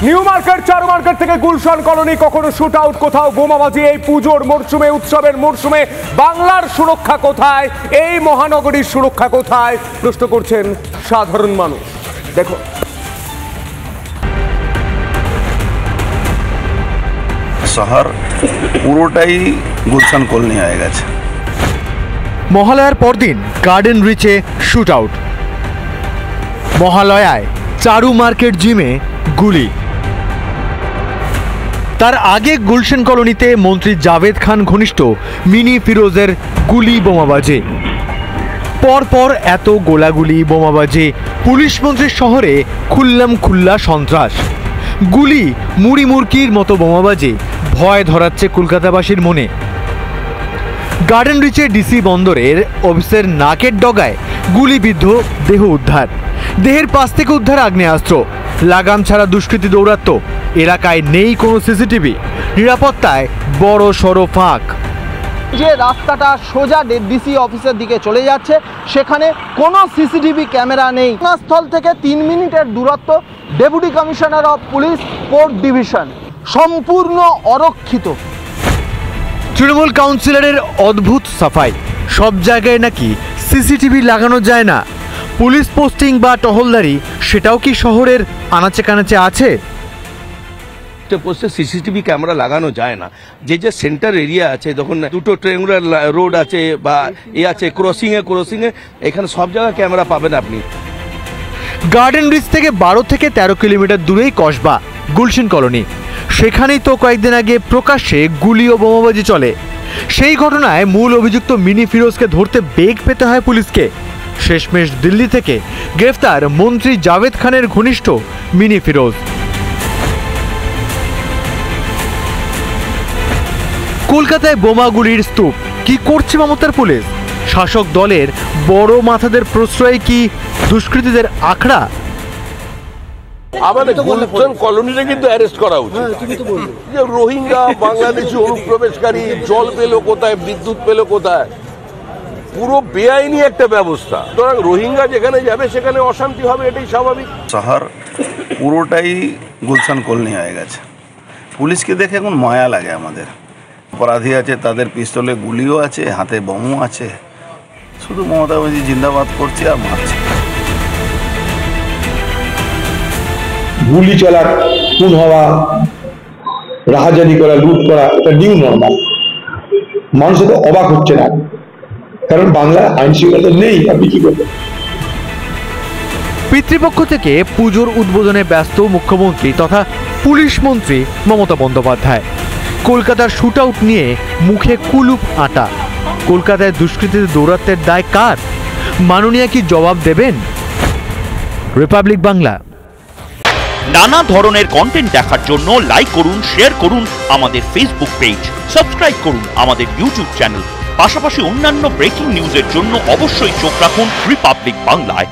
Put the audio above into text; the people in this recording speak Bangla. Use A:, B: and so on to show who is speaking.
A: নিউ মার্কেট, চারু মার্কেট থেকে গুলশান কলোনি, কখনো শুট আউট, কোথাও বোমাবাজি। এই পুজোর মরশুমে, উৎসবের মরশুমে বাংলার সুরক্ষা কোথায়, এই মহানগরীর সুরক্ষা কোথায়, প্রশ্ন করছেন সাধারণ মানুষ। দেখো,
B: শহর পুরোটাই গুলশান কলোনি হয়ে গেছে।
C: মহালয়ার পরদিন গার্ডেন রিচে শুট আউট, মহালয়ায় চারু মার্কেট জিমে গুলি, তার আগে গুলশান কলোনিতে মন্ত্রী জাভেদ খান ঘনিষ্ঠ মিনি ফিরোজের গুলি বোমাবাজি। পরপর এত গোলাগুলি বোমাবাজি, পুলিশ মন্ত্রীর শহরে খুল্লাম খুল্লা সন্ত্রাস, গুলি মুড়ি মুরকির মতো বোমাবাজি ভয় ধরাচ্ছে কলকাতাবাসীর মনে। গার্ডেন রিচে ডিসি বন্দরের অফিসের নাকের ডগায় গুলিবিদ্ধ দেহ উদ্ধার, দেহের পাশ থেকে উদ্ধার আগ্নেয়াস্ত্র, লাগাম ছাড়া দুষ্কৃতী দৌরাত্ম্য, এলাকায় নেই কোনো সিসিটিভি, নিরাপত্তায় বড় সড়ো ফাঁক।
D: যে রাস্তাটা সোজা ডিসি অফিসের দিকে চলে যাচ্ছে, সেখানে কোনো সিসিটিভি ক্যামেরা নেই। ঘটনাস্থল থেকে 3 মিনিটের দূরত্ব, deputy commissioner of police, port division, সম্পূর্ণ অরক্ষিত।
C: তৃণমূল কাউন্সিলরের অদ্ভুত সাফাই, সব জায়গায় নাকি সিসিটিভি লাগানো যায় না। পুলিশ পোস্টিং বা টহলদারি, সেটাও কি শহরের আনাচে কানাচে আছে?
E: পোস্টে সিসিটিভি ক্যামেরা লাগানো যায় না। যে যে সেন্টার এরিয়া আছে, তখন দুটো ট্রেঙ্গুলার রোড আছে বা আছে ক্রসিং এ এখানে সব জায়গায় ক্যামেরা পাবেন আপনি।
C: গার্ডেন রিচ থেকে 12 থেকে 13 কিলোমিটার দূরেই কসবা গুলশান কলোনি, সেখানেই তো কয়েকদিন আগে প্রকাশ্যে গুলি ও বোমাবাজি চলে। সেই ঘটনায় মূল অভিযুক্ত মিনি ফিরোজকে ধরতে বেগ পেতে হয় পুলিশকে। শেষমেশ দিল্লি থেকে গ্রেফতার মন্ত্রী জাভেদ খানের ঘনিষ্ঠ মিনি ফিরোজ। কলকাতায় বোমাগুলির স্তূপ, কি করছে মমতার পুলিশ? শাসক দলের বড় মাথাদের প্রশ্রয় কি দুষ্কৃতীদের আখড়া?
F: আমাদের গুলশান কলোনিটা কিন্তু অ্যারেস্ট করা উচিত। যে রোহিঙ্গা বাংলাদেশি অনুপ্রবেশকারী জল পেল কোথায়, বিদ্যুৎ পেল কোথায়, পুরো বেআইনি একটা ব্যবস্থা। সুতরাং রোহিঙ্গা যেখানে যাবে সেখানে অশান্তি হবে, এটাই স্বাভাবিক।
B: শহর পুরোটাই গুলশান কলোনি হয়ে গেছে। পুলিশকে দেখে এখন মায়া লাগে আমাদের। অপরাধী আছে, তাদের পিস্তলে গুলিও আছে, হাতে বোমও আছে, শুধু মমতা ব্যানার্জি জিন্দাবাদ করছে আর মারছে।
G: গুলি চলা, খুন হওয়া, রাহাজানি করা, লুট করা, এটা নিউ নর্মাল। মানুষ তো অবাক হচ্ছে না, কারণ বাংলা আইন শৃঙ্খলা নেই। আপনি কি করবেন?
C: পিতৃপক্ষ থেকে পুজোর উদ্বোধনে ব্যস্ত মুখ্যমন্ত্রী তথা পুলিশ মন্ত্রী মমতা বন্দ্যোপাধ্যায়। কলকাতার শুট আউট নিয়ে মুখে কুলুপ আটা। কলকাতায় দুষ্কৃতীদের দৌরাত্ম্যের দায় কার? মাননীয়া কি জবাব দেবেন? রিপাবলিক বাংলা।
H: নানা ধরনের কন্টেন্ট দেখার জন্য লাইক করুন, শেয়ার করুন আমাদের ফেসবুক পেজ, সাবস্ক্রাইব করুন আমাদের ইউটিউব চ্যানেল। পাশাপাশি অন্যান্য ব্রেকিং নিউজের জন্য অবশ্যই চোখ রাখুন রিপাবলিক বাংলায়।